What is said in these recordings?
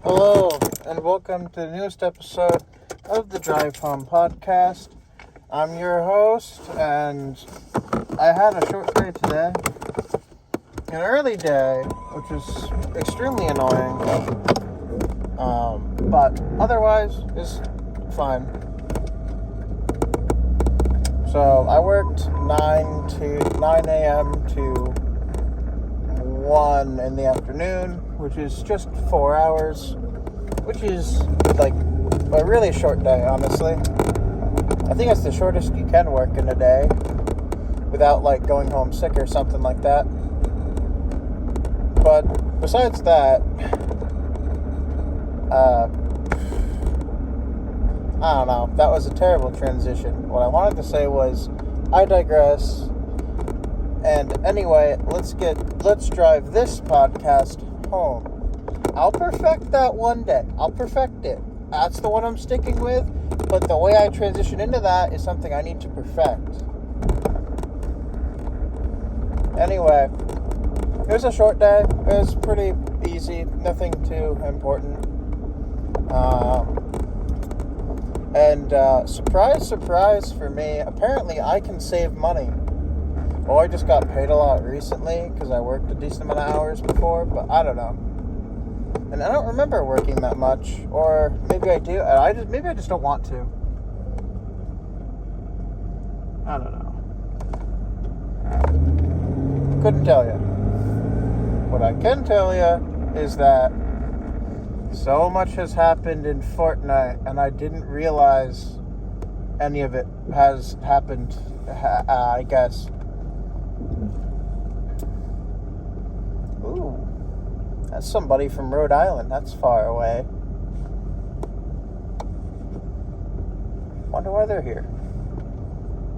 Hello, and welcome to the newest episode of the Drive Home Podcast. I'm your host, and I had a short day today. An early day, which is extremely annoying, but otherwise is fine. So I worked 9 a.m. to 1 in the afternoon, which is just 4 hours, which is like a really short day, honestly. I think it's the shortest you can work in a day without like going home sick or something like that. But besides that, I don't know. That was a terrible transition. What I wanted to say was, I digress. And anyway, let's drive this podcast home. I'll perfect that one day. I'll perfect it. That's the one I'm sticking with. But the way I transition into that is something I need to perfect. Anyway, it was a short day. It was pretty easy. Nothing too important. Surprise, surprise for me, apparently I can save money. Well, I just got paid a lot recently because I worked a decent amount of hours before, but I don't know. And I don't remember working that much, or maybe I do. Maybe I just don't want to. I don't know. Couldn't tell you. What I can tell you is that so much has happened in Fortnite, and I didn't realize any of it has happened, I guess. Ooh, that's somebody from Rhode Island. That's far away. Wonder why they're here.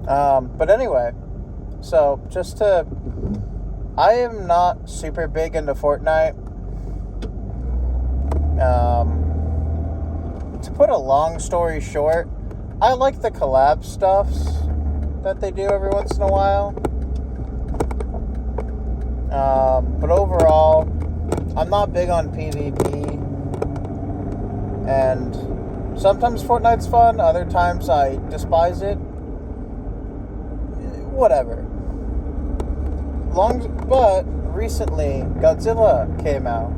But anyway, so I am not super big into Fortnite. To put a long story short, I like the collab stuffs that they do every once in a while. But overall, I'm not big on PvP. And sometimes Fortnite's fun, other times I despise it. Whatever. But recently, Godzilla came out.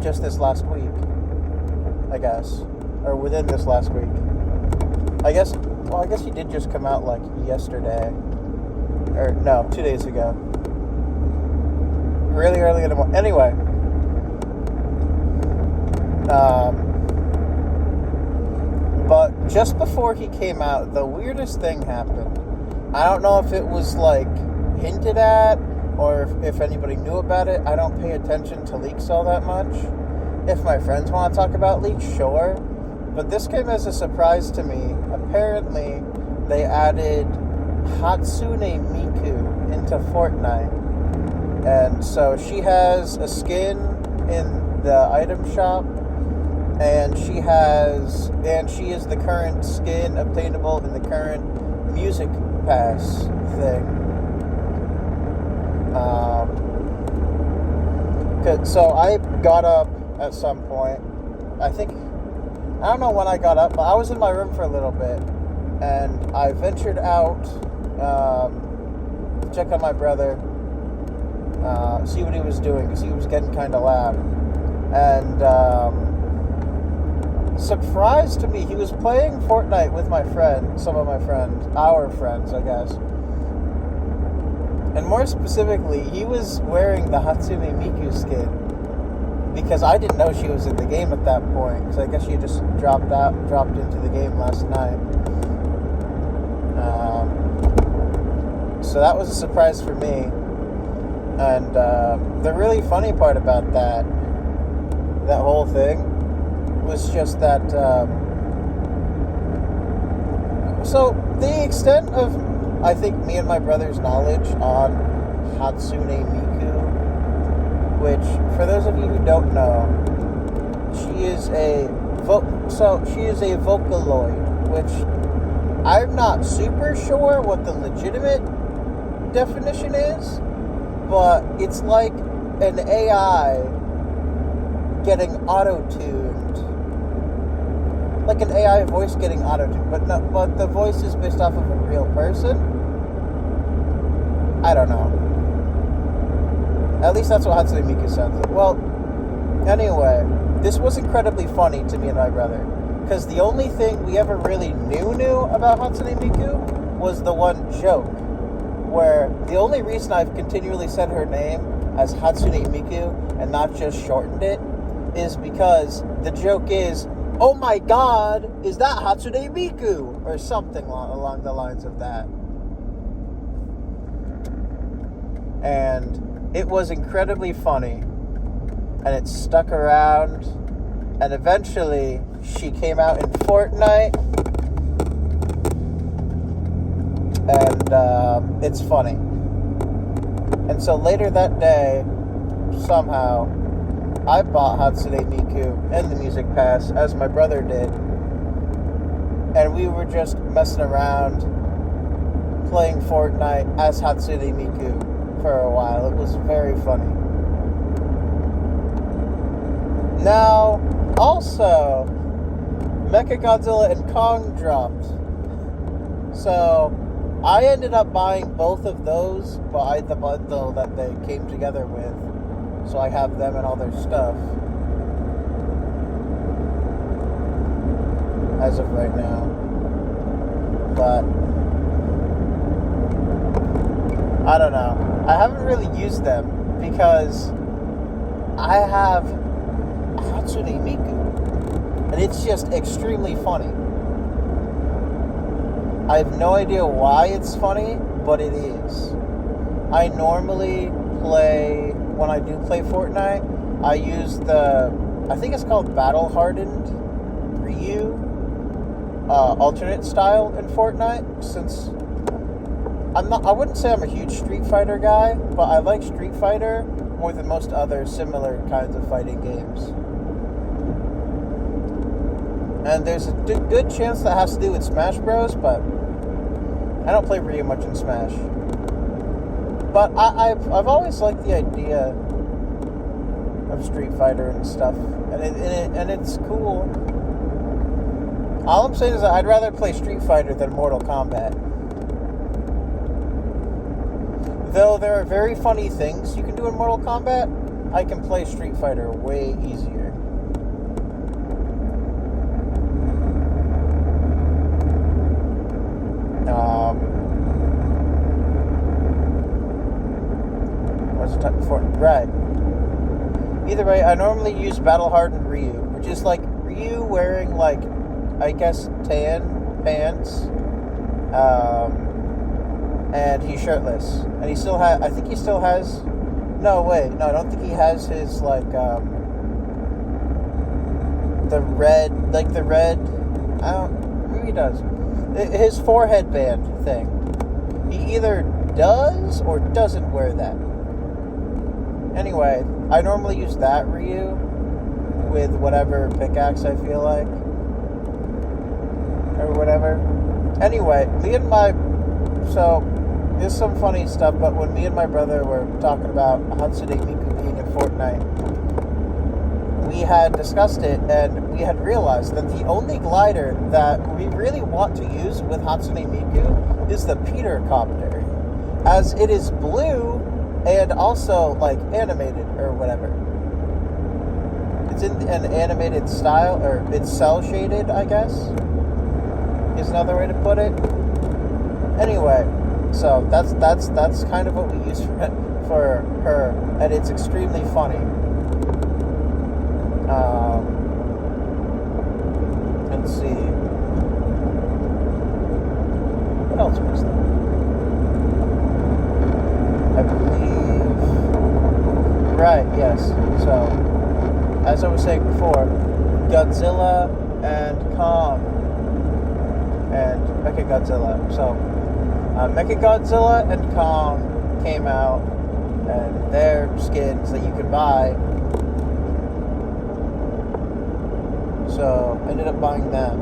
Just this last week, I guess. Or within this last week. I guess he did just come out like yesterday. Or no, 2 days ago. Really early in the morning. Anyway. But just before he came out, the weirdest thing happened. I don't know if it was like hinted at or if anybody knew about it. I don't pay attention to leaks all that much. If my friends want to talk about leaks, sure. But this came as a surprise to me. Apparently, they added Hatsune Miku into Fortnite. And so she has a skin in the item shop. And she is the current skin obtainable in the current music pass thing. So I got up at some point. I don't know when I got up, but I was in my room for a little bit. And I ventured out to check on my brother, see what he was doing, because he was getting kind of loud. And surprise to me, he was playing Fortnite with some of my friends, our friends, I guess. And more specifically, he was wearing the Hatsune Miku skin, because I didn't know she was in the game at that point, because I guess she just dropped into the game last night. So that was a surprise for me. And the really funny part about that whole thing was just that, so the extent of, I think, me and my brother's knowledge on Hatsune Miku, which, for those of you who don't know, she is a Vocaloid, which I'm not super sure what the legitimate definition is, but it's like an AI getting auto-tuned. Like an AI voice getting auto-tuned, but the voice is based off of a real person. I don't know. At least that's what Hatsune Miku sounds like. Well, anyway, this was incredibly funny to me and my brother, because the only thing we ever really knew about Hatsune Miku was the one joke, where the only reason I've continually said her name as Hatsune Miku and not just shortened it is because the joke is, oh my god, is that Hatsune Miku? Or something along the lines of that. And it was incredibly funny. And it stuck around. And eventually, she came out in Fortnite. And it's funny. And so later that day, somehow, I bought Hatsune Miku and the Music Pass, as my brother did. And we were just messing around, playing Fortnite as Hatsune Miku for a while. It was very funny. Now, also, Mechagodzilla and Kong dropped. So, I ended up buying both of those by the bundle that they came together with. So I have them and all their stuff. As of right now. But I don't know. I haven't really used them because I have Hatsune Miku. And it's just extremely funny. I have no idea why it's funny, but it is. I normally play, when I do play Fortnite, I use I think it's called Battle Hardened Ryu alternate style in Fortnite, since I wouldn't say I'm a huge Street Fighter guy, but I like Street Fighter more than most other similar kinds of fighting games. And there's a good chance that has to do with Smash Bros, but I don't play Ryu much in Smash. But I've always liked the idea of Street Fighter and stuff, and it's cool. All I'm saying is that I'd rather play Street Fighter than Mortal Kombat. Though there are very funny things you can do in Mortal Kombat, I can play Street Fighter way easier. What's the type before? Right. Either way, I normally use Battle Hardened Ryu, which is like Ryu wearing, like, I guess, tan pants, and he's shirtless, and he still has, I think he still has, no, wait, no, I don't think he has his, like, the red, maybe he does, his forehead band thing. He either does or doesn't wear that. Anyway, I normally use that Ryu with whatever pickaxe I feel like, or whatever. Anyway, so there's some funny stuff, but when me and my brother were talking about Hatsune Miku being in Fortnite, we had discussed it, and we had realized that the only glider that we really want to use with Hatsune Miku is the Peter Copter, as it is blue and also, like, animated or whatever. It's in an animated style, or it's cell shaded, I guess, is another way to put it. Anyway, so that's kind of what we use for her, and it's extremely funny. Let's see. What else was there? I believe. Right, yes. So, as I was saying before, Godzilla and Kong and Mechagodzilla. So, Mechagodzilla and Kong came out, and they're skins that you can buy. So, I ended up buying them.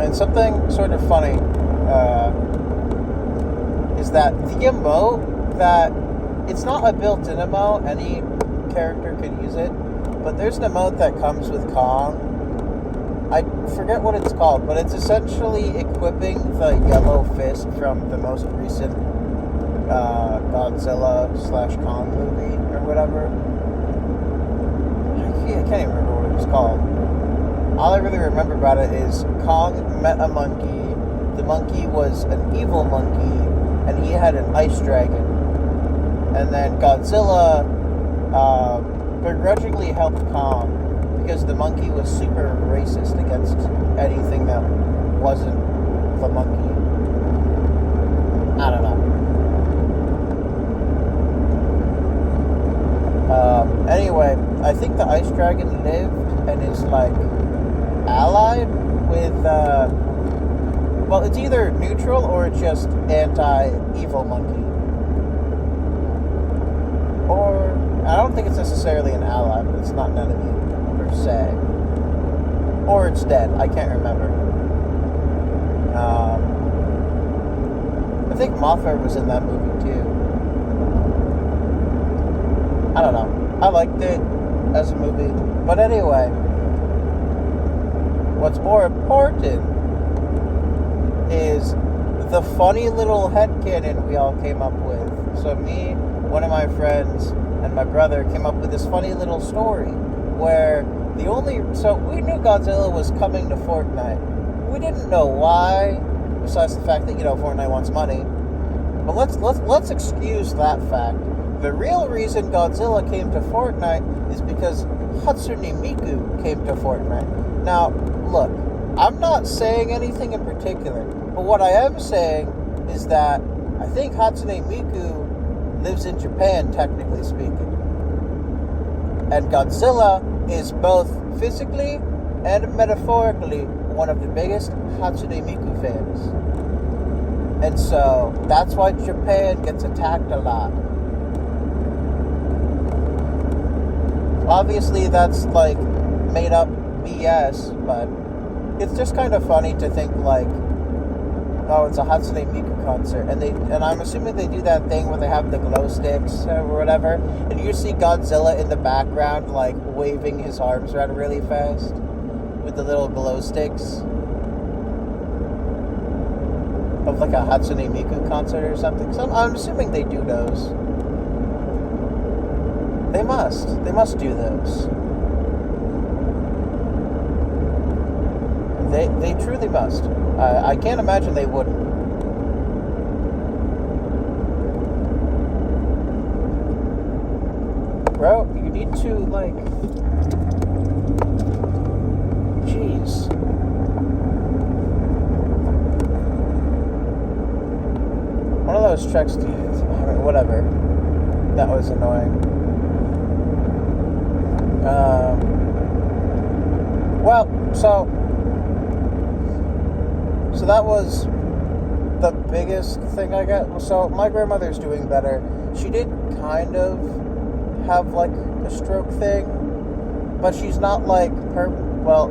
And something sort of funny is that the emote that it's not a built-in emote. Any character could use it. But there's an emote that comes with Kong. I forget what it's called, but it's essentially equipping the yellow fist from the most recent Godzilla/Kong movie or whatever. I can't even remember what it was called. All I really remember about it is Kong met a monkey. The monkey was an evil monkey, and he had an ice dragon. And then Godzilla begrudgingly helped Kong because the monkey was super racist against anything that wasn't the monkey. I don't know. Anyway, I think the ice dragon lived and is like allied with well, it's either neutral or just anti-evil monkey. Or I don't think it's necessarily an ally, but it's not an enemy per se. Or it's dead. I can't remember. I think Mothra was in that movie too. I don't know. I liked it as a movie. But anyway, what's more important is the funny little headcanon we all came up with. So me, one of my friends, and my brother came up with this funny little story where so we knew Godzilla was coming to Fortnite. We didn't know why, besides the fact that, Fortnite wants money. But let's excuse that fact. The real reason Godzilla came to Fortnite is because Hatsune Miku came to Fortnite. Now, look, I'm not saying anything in particular, but what I am saying is that I think Hatsune Miku lives in Japan, technically speaking. And Godzilla is both physically and metaphorically one of the biggest Hatsune Miku fans. And so, that's why Japan gets attacked a lot. Obviously, that's, made up BS, but it's just kind of funny to think, oh, it's a Hatsune Miku concert, and I'm assuming they do that thing where they have the glow sticks or whatever, and you see Godzilla in the background, waving his arms around really fast with the little glow sticks of, a Hatsune Miku concert or something. So I'm assuming they do those. They must do those. They truly must. I can't imagine they wouldn't. Bro, you need to, jeez. One of those trucks, whatever. That was annoying. Well, so that was the biggest thing I got. So my grandmother's doing better. She did kind of have a stroke thing, but she's not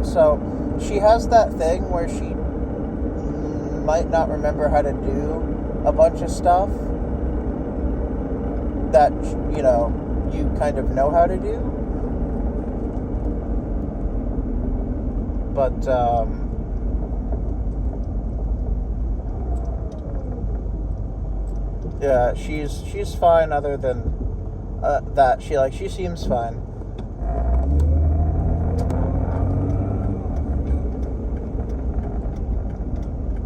so she has that thing where she might not remember how to do a bunch of stuff that you kind of know how to do, but yeah, she's fine. Other than that, she seems fine.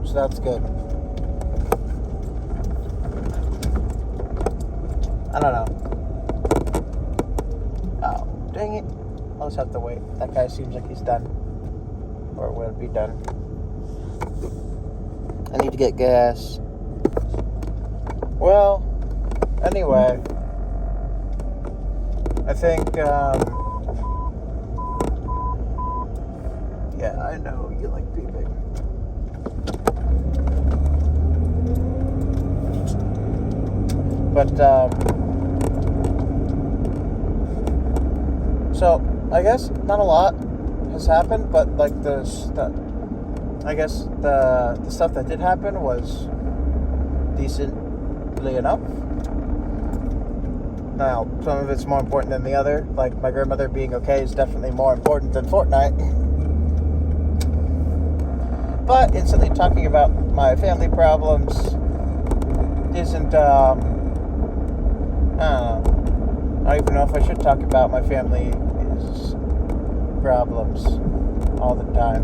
So that's good. I don't know. Oh, dang it! I'll just have to wait. That guy seems like he's done, or will be done. I need to get gas. Well, anyway, I think, yeah, I know you like beeping. But, so, I guess not a lot has happened, but, the stuff that did happen was decently enough. Now, some of it's more important than the other. Like, my grandmother being okay is definitely more important than Fortnite. But instantly talking about my family problems isn't, I don't know. I don't even know if I should talk about my family's problems all the time.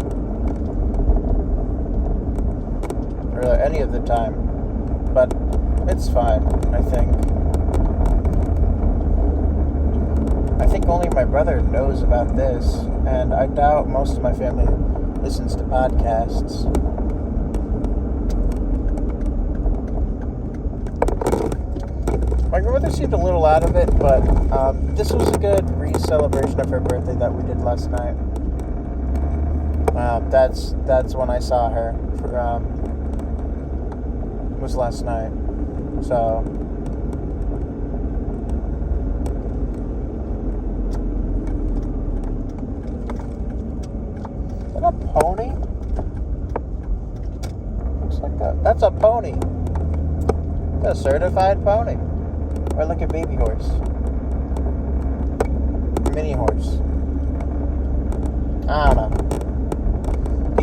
Or any of the time. But it's fine, I think. I think only my brother knows about this, and I doubt most of my family listens to podcasts. My grandmother seemed a little out of it, but this was a good re-celebration of her birthday that we did last night. That's when I saw her. Was last night. So is that a pony? Looks like that's a pony. It's a certified pony. Or like a baby horse. Mini horse. I don't know.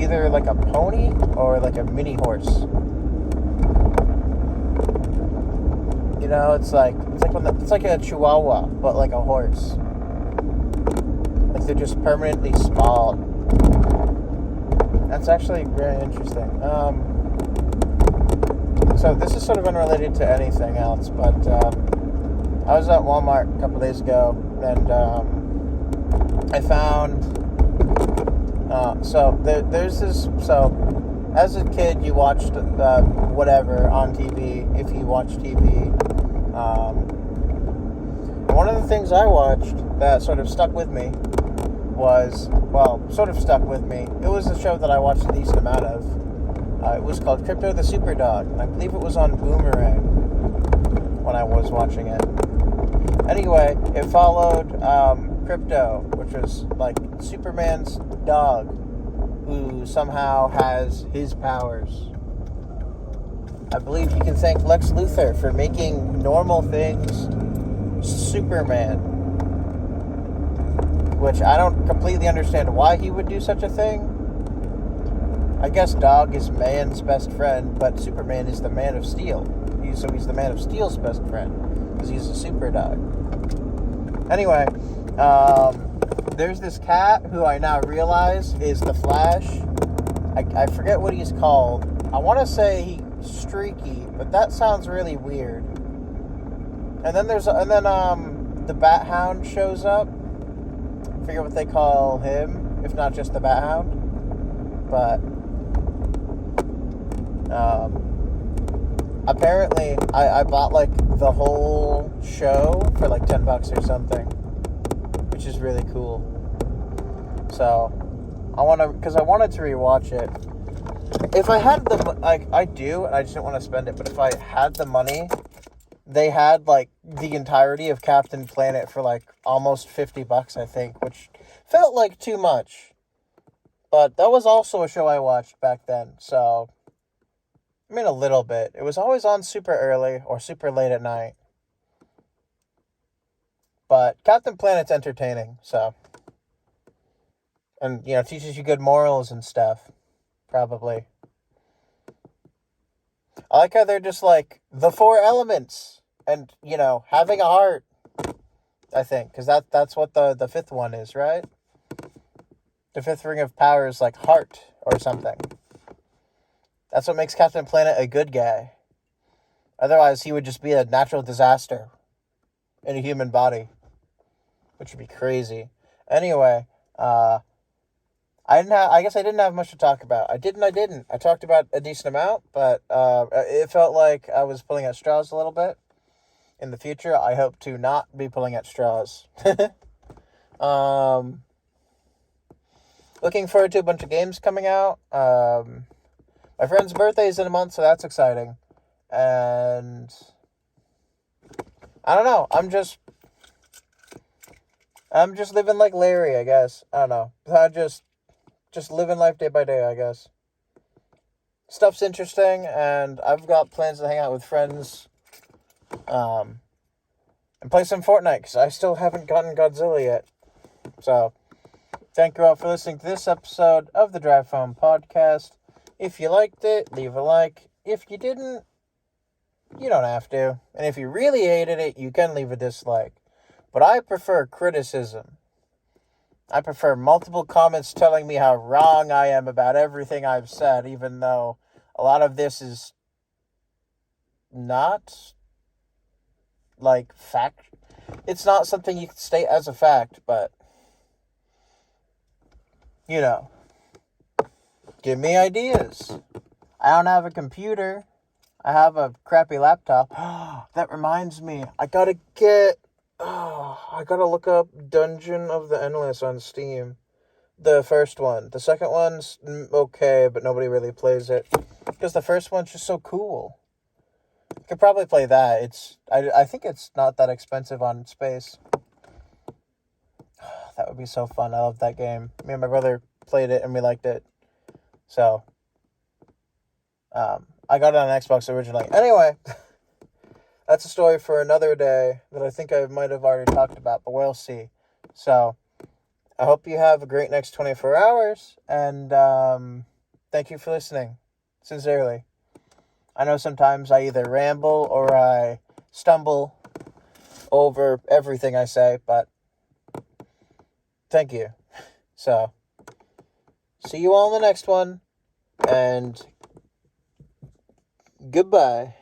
Either like a pony or like a mini horse. You know, it's like a chihuahua, but like a horse. Like they're just permanently small. That's actually very interesting. So this is sort of unrelated to anything else, but I was at Walmart a couple days ago, and I found. There's this. So, as a kid, you watched whatever on TV, if you watch TV. One of the things I watched that sort of stuck with me stuck with me. It was a show that I watched a decent amount of. It was called Crypto the Superdog, and I believe it was on Boomerang when I was watching it. Anyway, it followed Crypto, which was like Superman's dog, who somehow has his powers. I believe you can thank Lex Luthor for making normal things Superman. Which I don't completely understand why he would do such a thing. I guess dog is man's best friend, but Superman is the Man of Steel. He's the Man of Steel's best friend, because he's a super dog. Anyway, there's this cat who I now realize is the Flash. I forget what he's called. I want to say he's Streaky, but that sounds really weird. And then the Bat Hound shows up. I forget what they call him, if not just the Bat Hound. But apparently I bought like the whole show for like $10 or something, which is really cool. So I wanted to rewatch it. If I had I do, and I just didn't want to spend it, but if I had the money, they had like the entirety of Captain Planet for like almost $50, I think, which felt like too much. But that was also a show I watched back then, so I mean a little bit. It was always on super early or super late at night. But Captain Planet's entertaining, so. And, teaches you good morals and stuff. Probably. I like how they're just like the 4 elements and, having a heart, I think. Because that's what the 5th one is, right? The 5th ring of power is like heart or something. That's what makes Captain Planet a good guy. Otherwise, he would just be a natural disaster in a human body, which would be crazy. Anyway, I guess I didn't have much to talk about. I didn't. I talked about a decent amount, but it felt like I was pulling at straws a little bit. In the future, I hope to not be pulling at straws. Looking forward to a bunch of games coming out. My friend's birthday is in a month, so that's exciting. And I don't know. I'm just living like Larry, I guess. I don't know. I just living life day by day, I guess. Stuff's interesting, and I've got plans to hang out with friends. and play some Fortnite, because I still haven't gotten Godzilla yet. So, thank you all for listening to this episode of the Drive Home Podcast. If you liked it, leave a like. If you didn't, you don't have to. And if you really hated it, you can leave a dislike. But I prefer criticism. I prefer multiple comments telling me how wrong I am about everything I've said, even though a lot of this is not, like, fact. It's not something you can state as a fact, but, you know, give me ideas. I don't have a computer. I have a crappy laptop. That reminds me, I gotta look up Dungeon of the Endless on Steam. The first one. The second one's okay, but nobody really plays it. Because the first one's just so cool. You could probably play that. I think it's not that expensive on Space. That would be so fun. I love that game. Me and my brother played it and we liked it. So, I got it on Xbox originally. Anyway, that's a story for another day that I think I might have already talked about, but we'll see. So, I hope you have a great next 24 hours, and thank you for listening. Sincerely. I know sometimes I either ramble or I stumble over everything I say, but thank you. So, see you all in the next one, and goodbye.